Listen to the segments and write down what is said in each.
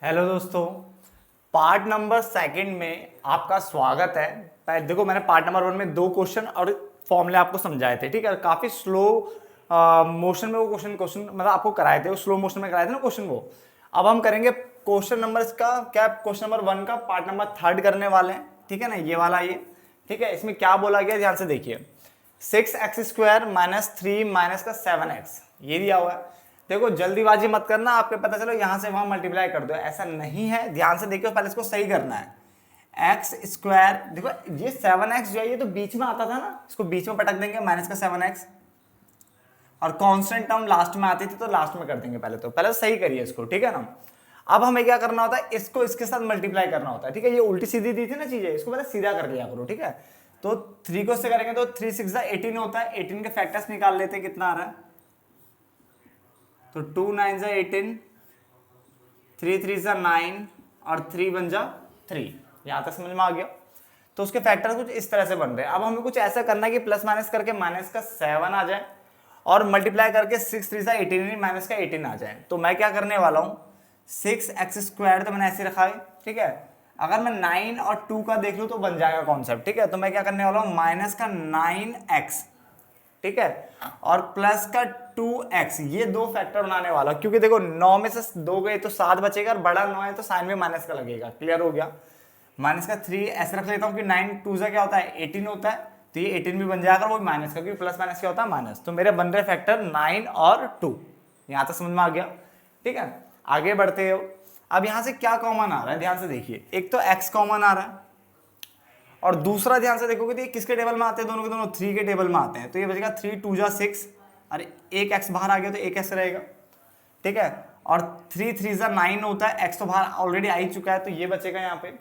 Hello दोस्तों, part number second में आपका स्वागत है। देखो, मैंने पार्ट नंबर वन में 2 क्वेश्चन और फॉर्मूले आपको समझाए थे, ठीक है। काफ़ी स्लो मोशन में वो क्वेश्चन मतलब आपको कराए थे, वो स्लो मोशन में कराए थे ना क्वेश्चन वो। अब हम करेंगे क्वेश्चन नंबर इसका क्या, क्वेश्चन नंबर 1 का पार्ट नंबर 3 करने वाले हैं, ठीक है ना। ये वाला ये, ठीक है। इसमें क्या बोला गया ध्यान से देखिए। 6x² माइनस 3 माइनस का 7x ये दिया हुआ है। देखो जल्दीबाजी मत करना, आपके पता चलो यहां से वहां मल्टीप्लाई कर दो, ऐसा नहीं है। ध्यान से देखिए, पहले इसको सही करना है। x², देखो ये 7x जो है ये तो बीच में आता था ना, इसको बीच में पटक देंगे माइनस का 7x, और कांस्टेंट टर्म लास्ट में आती थी तो लास्ट में कर देंगे। पहले सही करिए इसको, ठीक है ना। अब हमें क्या करना होता है, इसको इसके साथ मल्टीप्लाई करना होता है, ठीक है। ये उल्टी सीधी दी थी ना चीजें, इसको पहले सीधा कर लिया करो, ठीक है। तो 3 को इससे करेंगे तो 3 6 18 होता है। 18 के फैक्टर्स निकाल लेते हैं, कितना आ रहा है। तो 2 9 18, 3 3 9 और 3 बन जा 3। यहां तक समझ में आ गया। तो उसके फैक्टर कुछ इस तरह से बन रहे हैं। अब हमें कुछ ऐसा करना है कि प्लस माइनस करके माइनस का 7 आ जाए और मल्टीप्लाई करके 6 3 18 माइनस का 18 आ जाए। तो मैं क्या करने वाला हूं, 6x² तो मैंने ऐसे रखा है, ठीक है। अगर मैं 9 और 2 का देख लूं तो बन जाएगा कॉन्सेप्ट, ठीक है। तो मैं क्या करने वाला हूं, माइनस का 9x, ठीक है, और प्लस का 2x, ये 2 फैक्टर बनाने वाला। क्योंकि देखो 9 में से 2 गए तो 7 बचेगा, और बड़ा 9 है तो साइन में माइनस का लगेगा। क्लियर हो गया। माइनस का 3 ऐसे रख लेता हूं कि 9 2 से क्या होता है 18 होता है, तो ये 18 भी बन जाएगा, वो माइनस का, क्योंकि प्लस माइनस क्या होता है माइनस। तो मेरे बन रहे फैक्टर 9 और 2। यहां तक समझ में आ गया, ठीक है। आगे बढ़ते हो। अब यहां से क्या कॉमन आ रहा है, ध्यान से देखिए। एक तो x कॉमन आ रहा है, और दूसरा ध्यान से देखोगे तो ये किसके टेबल में आते हैं, दोनों के दोनों 3 के टेबल में आते हैं। तो ये बचेगा 3 2 जा 6, अरे एक x बाहर आ गया तो एक x रहेगा, ठीक है। और 3 3 जा 9 होता है, x तो बाहर ऑलरेडी आ ही चुका है, तो ये बचेगा यहाँ पे।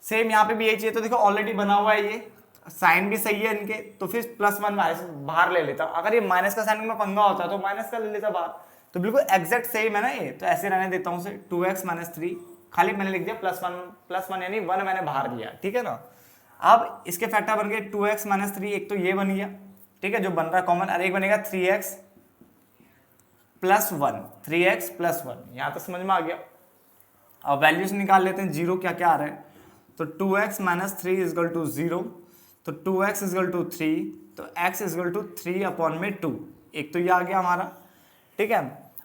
सेम यहाँ पे भी यही चाहिए, तो देखो ऑलरेडी बना हुआ है, ये साइन भी सही है इनके, तो फिर +1 बाहर ले लेता हूँ। अगर ये माइनस का साइन में पंगा होता तो माइनस का ले लेता बाहर। तो बिल्कुल एग्जैक्ट सेम है ना ये, तो ऐसे रहने देता हूँ। 2x - 3, खाली मैंने लिख दिया +1 यानी 1 मैंने बाहर लिया, ठीक है ना। अब इसके फैक्टर बन गए 2x - 3, एक तो ये बन गया, ठीक है, जो बन रहा है कॉमन, और एक बनेगा 3x + 1, 3x + 1। यहां तक समझ में आ गया। अब वैल्यूज निकाल लेते हैं, जीरो क्या क्या आ रहा है। तो 2x - 3 = 0, तो 2x = 3, तो x = 3/2। एक तो ये आ गया हमारा, ठीक है।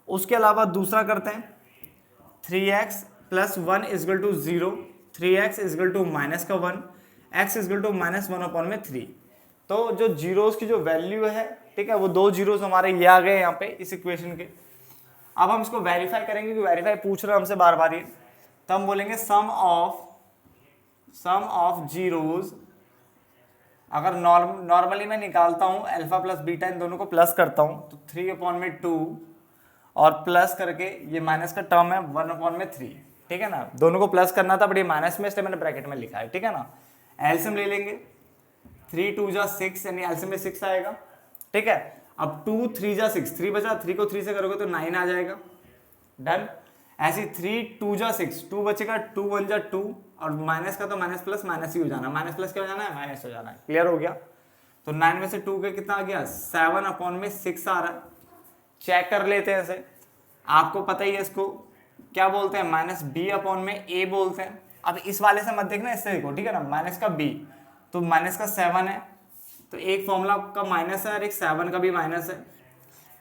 उसके अलावा दूसरा करते हैं, 3x + 1 = 0, 3x = -1, x = -1/3। तो जो जीरोस की जो वैल्यू है, ठीक है, वो 2 जीरोस हमारे ये आ गए यहाँ पे इस इक्वेशन के। अब हम इसको वेरीफाई करेंगे, कि वेरीफाई पूछ रहा है हमसे बार बार ये। तो हम बोलेंगे सम ऑफ जीरोस। अगर नॉर्मली मैं निकालता हूं अल्फा प्लस बीटा, इन दोनों को प्लस करता हूं, तो 3/2, और प्लस करके ये माइनस का टर्म है 1/3, ठीक है ना। दोनों को प्लस करना था, बट ये माइनस में, इसलिए मैंने ब्रैकेट में लिखा है, ठीक है ना। एलसीएम ले लेंगे, 3 2 जा 6, यानी एलसीएम में 6 आएगा, ठीक है। अब 2 3 जा 6, 3 बचा, 3 को 3 से करोगे तो 9 आ जाएगा। डन। ऐसे 3 2 जा 6, 2 बचेगा, 2 1 जा 2, और माइनस का तो माइनस प्लस माइनस ही हो जाना, माइनस प्लस क्या हो जाना है, माइनस हो जाना है। क्लियर हो गया। तो 9 में से 2 के कितना आ गया, 7/6 आ रहा है। चेक कर लेते हैं इसे। आपको पता ही है इसको क्या बोलते हैं, -b/a बोलते हैं। अब इस वाले से मत देखना, इससे देखो, ठीक है ना। माइनस का b, तो माइनस का 7 है, तो एक फॉर्मूला का माइनस है और एक 7 का भी माइनस है।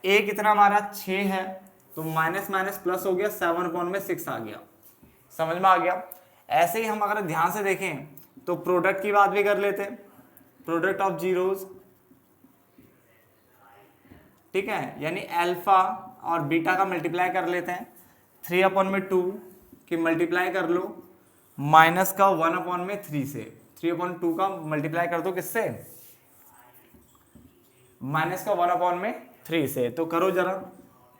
a कितना हमारा 6 है, तो माइनस माइनस प्लस हो गया, 7/6 आ गया। समझ में आ गया। ऐसे ही हम अगर ध्यान से देखें तो प्रोडक्ट की बात भी कर लेते हैं, प्रोडक्ट ऑफ जीरोस, ठीक है, यानी अल्फा और बीटा का मल्टीप्लाई कर लेते हैं। 3/2 की मल्टीप्लाई कर लो माइनस का 1/3 से, 3/2 का मल्टीप्लाई कर दो किससे, माइनस का 1/3 से। तो करो जरा,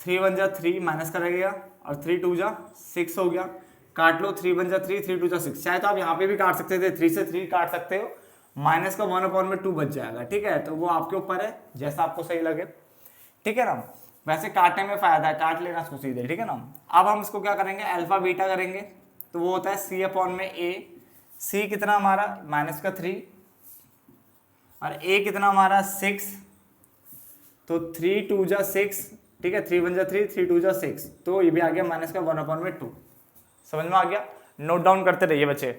3 1 जा 3, माइनस का रह गया, और 3 2 जा 6 हो गया। काट लो, 3 1 जा 3, 3 2 जा 6। चाहे तो आप यहाँ पे भी काट सकते थे, 3 से 3 काट सकते हो, माइनस का 1/2 बच जाएगा, ठीक है। तो वो आपके ऊपर है, जैसा आपको सही लगे, ठीक है ना। वैसे काटने में फायदा है, काट लेना इसको सीधे, ठीक है ना। अब हम इसको क्या करेंगे, अल्फा बीटा करेंगे, तो वो होता है c/a। c कितना हमारा माइनस का 3, और a कितना हमारा 6, तो 3 2 जा 6, ठीक है, 3 1 जा 3, 3 2 जा 6, तो ये भी आ गया माइनस का 1/2। समझ में आ गया? नोट डाउन करते रहिए बच्चे।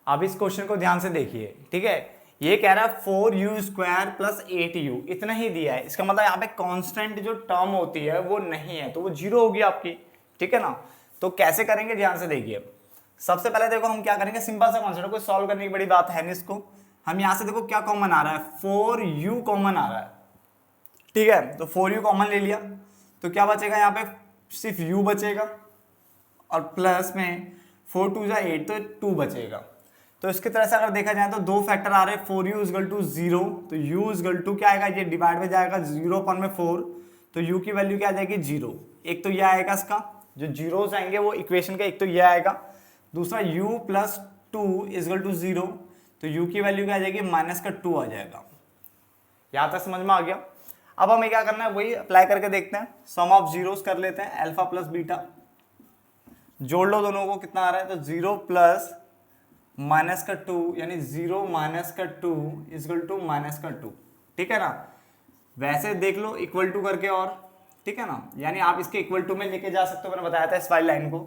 अब इस क्वेश्चन को ध्यान से देखिए, ठीक है। ये कह रहा है 4u² प्लस 8u, इतना ही दिया है। इसका मतलब यहाँ पे कांस्टेंट जो टर्म होती है वो नहीं है, तो वो 0 होगी आपकी, ठीक है ना। तो कैसे करेंगे, ध्यान से देखिए। सबसे पहले देखो हम क्या करेंगे, सिंपल सा कॉन्सेप्ट, कोई सॉल्व करने की बड़ी बात है नहीं इसको। हम यहाँ से देखो क्या कॉमन आ रहा है, 4u कॉमन आ रहा है, ठीक है। तो 4u कॉमन ले लिया, तो क्या बचेगा यहाँ पे, सिर्फ u बचेगा, और प्लस में 4 2 जा 8, तो 2 बचेगा। तो इसकी तरह से अगर देखा जाए तो दो फैक्टर आ रहे हैं, 4u इजगल टू 0, तो u इजगल टू क्या आएगा, ये डिवाइड में जाएगा 0/4, तो u की वैल्यू क्या आ जाएगी 0। एक तो ये आएगा, इसका जो जीरोस आएंगे वो इक्वेशन का, एक तो ये आएगा, दूसरा u प्लस 2 इजगल टू 0, तो u की वैल्यू क्या आ जाएगी -2 आ जाएगा। यहां तक समझ में आ गया? अब हमें क्या करना है, वही अप्लाई करके देखते हैं। सम ऑफ जीरोस कर लेते हैं, अल्फा प्लस बीटा, जोड़ लो दोनों को, कितना आ रहा है, तो 0 प्लस -2, यानी 0 -2 इजगल टू -2, ठीक है ना। वैसे देख लो इक्वल टू करके, और ठीक है ना, यानी आप इसके इक्वल टू में लेके जा सकते हो। मैंने बताया था इस वाली लाइन को,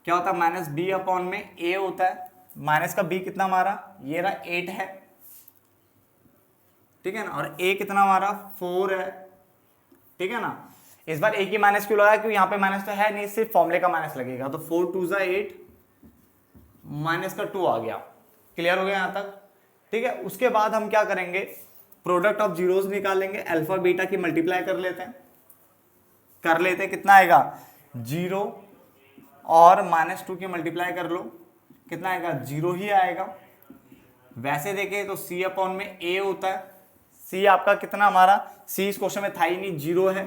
क्या होता है, -b में a होता है, माइनस का b कितना हमारा, ये रहा 8 है, ठीक है ना, और a कितना हमारा 4 है, ठीक है ना। इस बार a की माइनस क्यों लगा, क्योंकि यहाँ पे माइनस तो है नहीं, सिर्फ फॉर्मूले का माइनस लगेगा, तो 4 2 जा 8 -2 आ गया। क्लियर हो गया यहाँ तक, ठीक है। उसके बाद हम क्या करेंगे, प्रोडक्ट ऑफ जीरोस निकालेंगे, अल्फा बीटा की मल्टीप्लाई कर लेते हैं, कितना आएगा 0 और -2 की मल्टीप्लाई कर लो, कितना आएगा 0 ही आएगा। वैसे देखें तो c/, में a होता है, c आपका कितना हमारा, c इस क्वेश्चन में था ही नहीं, 0 है,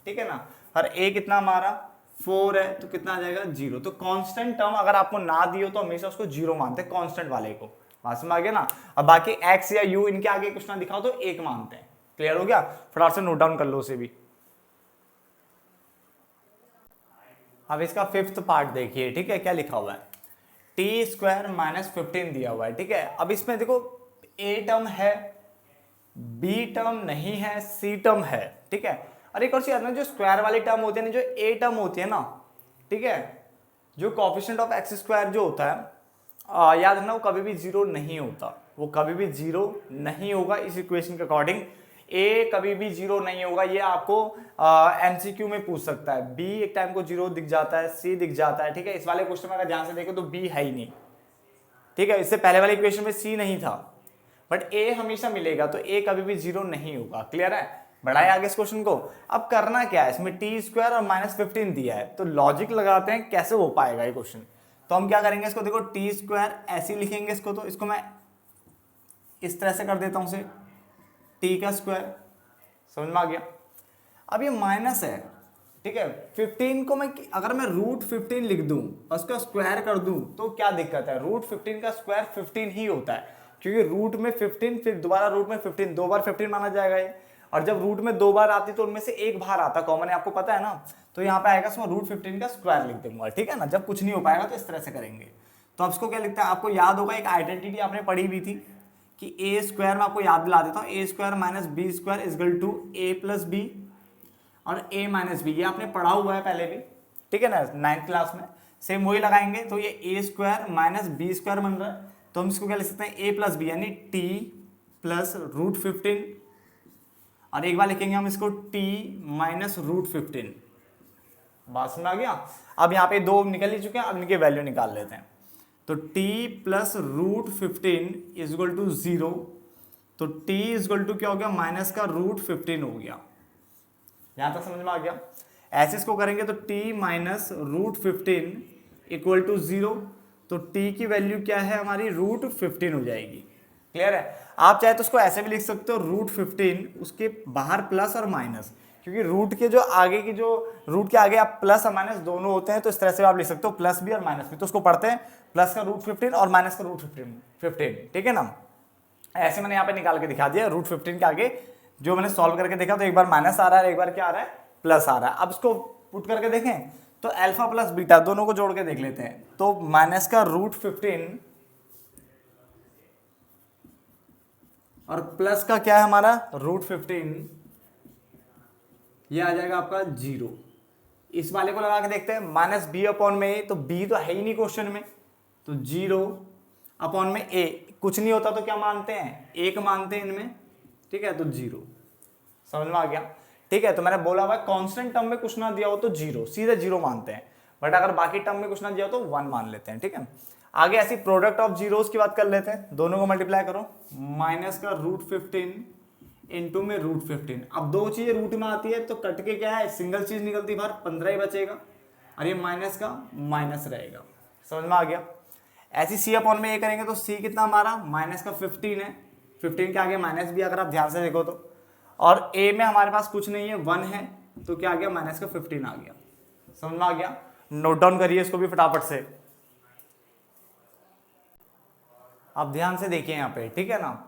ठीक है ना, और a कितना हमारा 4 है, तो कितना आ जाएगा 0। तो कांस्टेंट टर्म अगर आपको ना दी हो तो हमेशा उसको 0 मानते हैं, कांस्टेंट वाले को। बात समझ आ गया ना। अब बाकी x या u इनके आगे कुछ ना दिखाओ तो 1 मानते हैं। क्लियर हो गया? फटाफट से नोट डाउन कर लो उसे भी। अब इसका 5th पार्ट देखिए, ठीक है, क्या लिखा हुआ है, t² - 15 दिया हुआ है, ठीक है। अब इसमें देखो a टर्म है, b टर्म नहीं है, c टर्म है, ठीक है। और एक और चीज ना, जो स्क्वायर वाली टर्म होती है ना, जो a टर्म होती है ना, ठीक है, जो कोएफिशिएंट ऑफ x² जो होता है, याद रखना वो कभी भी 0 नहीं होता, वो कभी भी 0 नहीं होगा। इस इक्वेशन के अकॉर्डिंग a कभी भी 0 नहीं होगा, ये आपको MCQ में पूछ सकता है। b एक टाइम को 0 दिख जाता है, c दिख जाता है, ठीक है। इस वाले क्वेश्चन में अगर ध्यान से देखो तो b है ही नहीं, ठीक है। इससे पहले वाले इक्वेशन में c नहीं था, बट a हमेशा मिलेगा, तो a कभी भी 0 नहीं होगा। क्लियर है? बढ़ाए आगे इस क्वेश्चन को। अब करना क्या है, इसमें t² और -15 दिया है, तो लॉजिक लगाते हैं कैसे हो पाएगा ये क्वेश्चन। तो हम क्या करेंगे, इसको देखो t² ऐसे ही लिखेंगे इसको, तो इसको मैं इस तरह से कर देता हूं इसे, t का स्क्वायर। समझ में आ गया? अब ये माइनस है, ठीक है। 15 को मैं अगर मैं √15 लिख दूं और उसका स्क्वायर कर दूं तो क्या दिक्कत है, √15 का स्क्वायर 15 ही होता है, क्योंकि रूट में 15 फिर दोबारा रूट में 15, 2 बार 15 माना जाएगा ये। और जब रूट में 2 बार आती तो उनमें से एक बाहर आता कॉमन है, आपको पता है ना। तो यहाँ पे आएगा, इसमें √15 का स्क्वायर लिख दूंगा, ठीक है ना। जब कुछ नहीं हो पाएगा तो इस तरह से करेंगे। तो अब इसको क्या लिखता है, आपको याद होगा एक आइडेंटिटी आपने पढ़ी हुई थी कि a² में, आपको याद दिला देता हूँ, a² - b² is equal to a + b और a - b, ये आपने पढ़ा हुआ है पहले भी, ठीक है ना, 9th क्लास में। सेम वही लगाएंगे, तो ये a² - b² बन रहा है, तो हम इसको क्या लिख सकते हैं, a + b, यानी t प्लस √15, और एक बार लिखेंगे हम इसको t - √15। बात समझ आ गया? अब यहाँ पे 2 निकल ही चुके हैं, अब इनके वैल्यू निकाल लेते हैं। तो t प्लस √15 इजगल टू 0, तो t इजगल टू क्या हो गया, माइनस का √15 हो गया। यहां तक समझ में आ गया? ऐसे इसको करेंगे तो t - √15 इक्वल टू 0, तो t की वैल्यू क्या है हमारी, √15 हो जाएगी। क्लियर है? आप चाहे तो उसको ऐसे भी लिख सकते हो, √15 उसके बाहर प्लस और माइनस, क्योंकि रूट के जो आगे की, जो रूट के आगे आप प्लस और माइनस दोनों होते हैं, तो इस तरह से आप लिख सकते हो, प्लस भी और माइनस भी। तो उसको पढ़ते हैं प्लस का √15 और माइनस का √15, ठीक है ना। ऐसे मैंने यहाँ पे निकाल के दिखा दिया, √15 के आगे जो मैंने सॉल्व करके देखा, तो एक बार माइनस आ रहा है, एक बार क्या आ रहा है, प्लस आ रहा है। अब इसको पुट करके देखें तो अल्फा प्लस बीटा दोनों को जोड़ के देख लेते हैं। तो माइनस का √15 और प्लस का क्या है हमारा √15, ये आ जाएगा आपका 0। इस वाले को लगा के देखते हैं, -b/a, तो b तो है ही नहीं क्वेश्चन में, तो 0/a, कुछ नहीं होता तो क्या मानते हैं, 1 मानते हैं इनमें, ठीक है, तो 0। समझ में आ गया, ठीक है। तो मैंने बोला हुआ कांस्टेंट टर्म में कुछ ना दिया हो तो 0, सीधे 0 मानते हैं, बट अगर बाकी टर्म में कुछ ना दिया हो तो 1 मान लेते हैं, ठीक है। आगे ऐसी प्रोडक्ट ऑफ जीरोस की बात कर लेते हैं, दोनों को मल्टीप्लाई करो, माइनस का √15 इंटू में √15। अब दो चीजें रूट में आती है तो कट के क्या है, सिंगल चीज निकलती बाहर, 15 ही बचेगा, और ये माइनस का माइनस रहेगा। समझ में आ गया। ऐसी c/a करेंगे तो c कितना हमारा माइनस का 15 है, 15 के आगे माइनस भी अगर आप ध्यान से देखो तो, और a में हमारे पास कुछ नहीं है, 1 है, तो क्या आ गया, माइनस का 15 आ गया। समझ में आ गया। नोट डाउन करिए इसको भी फटाफट से, अब ध्यान से देखिए यहाँ पे, ठीक है ना।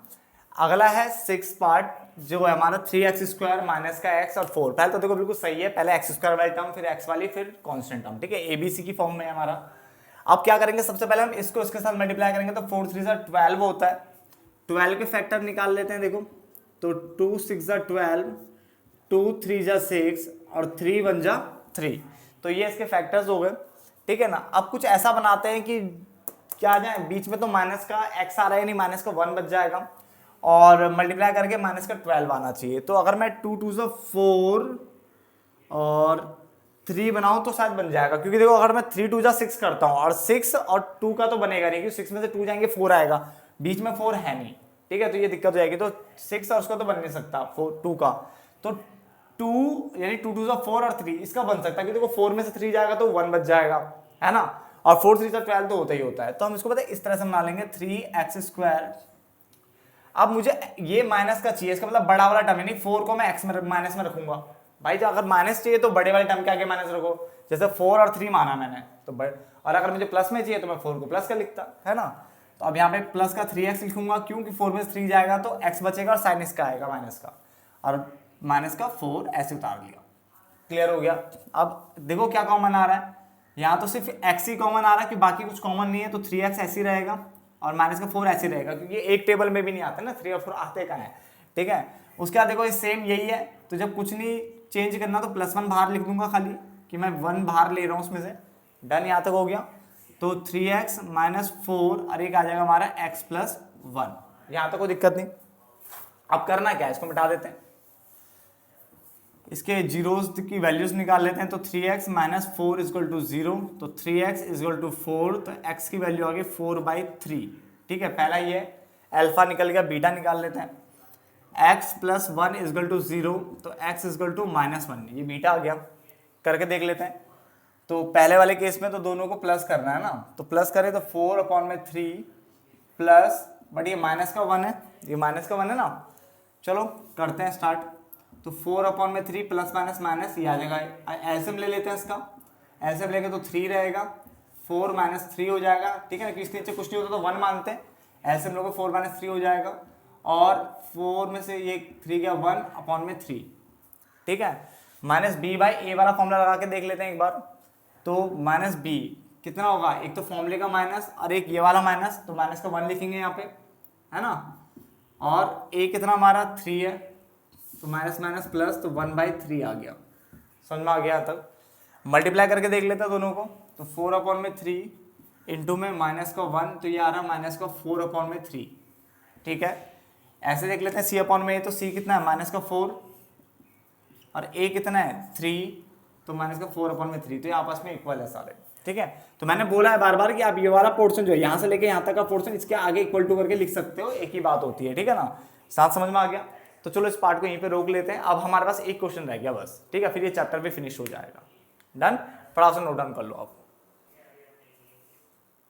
अगला है 6 पार्ट, जो है हमारा 3x² माइनस का x और 4। पहले तो देखो बिल्कुल सही है, पहले x² वाली टर्म, फिर x वाली, फिर कांस्टेंट टर्म, ठीक है, ABC की फॉर्म में है हमारा। अब क्या करेंगे, सबसे पहले हम इसको इसके साथ मल्टीप्लाई करेंगे तो 4 3 12 होता है, 12 के फैक्टर निकाल लेते हैं। देखो तो 2 6 12, 2 3 6 और 3 1 3, तो ये इसके फैक्टर्स हो गए, ठीक है ना। अब कुछ ऐसा बनाते हैं कि क्या आ जाए, बीच में तो माइनस का x आ रहा है, नहीं माइनस का 1 बच जाएगा, और मल्टीप्लाई करके माइनस का 12 आना चाहिए। तो अगर मैं 2 2 4 और 3 बनाऊं तो शायद बन जाएगा, क्योंकि देखो अगर मैं 3 2 6 करता हूं, और 6 और 2 का तो बनेगा नहीं, क्योंकि 6 में से 2 जाएंगे 4 आएगा, बीच में 4 है नहीं, ठीक है, तो ये दिक्कत हो जाएगी। तो 6 और उसका तो बन नहीं सकता, 2 का, तो 2 यानी 2 2 4 और 3 इसका बन सकता है, क्योंकि देखो 4 में से 3 जाएगा तो 1 बच जाएगा, है ना, और 4 3 12 तो होता ही होता है। तो हम इसको पता है इस तरह से बना लेंगे, 3x²। अब मुझे ये माइनस का चाहिए, इसका मतलब बड़ा वाला टर्म, यानी 4 को मैं x में माइनस में रखूंगा। भाई तो अगर माइनस चाहिए तो बड़े वाले टर्म के आगे माइनस रखो, जैसे 4 और 3 माना मैंने तो और अगर मुझे प्लस में चाहिए तो मैं 4 को प्लस का लिखता, है ना। तो अब यहाँ पे प्लस का 3x लिखूंगा, क्योंकि 4 में से 3 जाएगा तो x बचेगा और साइन इसका आएगा माइनस का, और माइनस का 4 ऐसे उतार लिया। क्लियर हो गया। अब देखो क्या कॉमन आ रहा है, यहाँ तो सिर्फ x ही कॉमन आ रहा है, कि बाकी कुछ कॉमन नहीं है, तो 3x ऐसे ही रहेगा और माइनस का 4 ऐसे रहेगा, क्योंकि एक टेबल में भी नहीं आते ना, 3 और 4 आते कहाँ है, ठीक है। उसके बाद देखो ये सेम यही है, तो जब कुछ नहीं चेंज करना तो +1 बाहर लिख दूंगा खाली, कि मैं 1 बाहर ले रहा हूँ उसमें से। डन, यहाँ तक हो गया। तो 3x - 4 और एक आ जाएगा हमारा x + 1, यहाँ तक कोई दिक्कत नहीं। अब करना क्या है, इसको मिटा देते हैं, इसके जीरोस की वैल्यूज निकाल लेते हैं। तो 3x - 4 = 0, तो 3x = 4, तो x की वैल्यू आ गई 4/3, ठीक है। पहला ये अल्फा निकल गया, बीटा निकाल लेते हैं। x + 1 = 0, तो x = -1, ये बीटा आ गया। करके देख लेते हैं। तो पहले वाले केस में तो दोनों को प्लस करना है ना, तो प्लस करें तो 4/3 प्लस, बट ये माइनस का 1 है, ये माइनस का 1 है ना। चलो करते हैं स्टार्ट। तो 4/3 प्लस माइनस माइनस, ये आ जाएगा, एलसीएम ले लेते हैं इसका। एलसीएम लेंगे तो 3 रहेगा, 4 - 3 हो जाएगा, ठीक है ना, किसके नीचे कुछ नहीं होता तो 1 मानते हैं। एलसीएम लोगे 4 - 3 हो जाएगा, और 4 में से ये 3 गया 1/3, ठीक है। -b/a वाला फॉर्मूला लगा के देख लेते हैं एक बार। तो -b कितना होगा, एक तो फॉर्मूले का माइनस और एक ये वाला माइनस, तो माइनस का 1 लिखेंगे यहाँ पे, है ना। और a कितना हमारा 3 है, तो माइनस माइनस प्लस, तो 1/3 आ गया। समझ में आ गया तक। मल्टीप्लाई करके देख लेते हैं दोनों को। तो 4/3 इंटू में माइनस का 1, तो ये आ रहा माइनस का 4/3, ठीक है। ऐसे देख लेते हैं c/a, तो c कितना है -4 और a कितना है 3, तो माइनस का 4/3, तो ये आपस में इक्वल है सारे, ठीक है। तो मैंने बोला है बार बार कि आप ये वाला पोर्शन जो है यहाँ से लेके यहाँ तक का पोर्शन इसके आगे इक्वल टू करके लिख सकते हो, एक ही बात होती है, ठीक है ना। साथ समझ में आ गया। तो चलो इस पार्ट को यहीं पे रोक लेते हैं। अब हमारे पास एक क्वेश्चन रह गया बस, ठीक है, फिर ये चैप्टर भी फिनिश हो जाएगा। डन, फटाफट से नोट डाउन कर लो आप।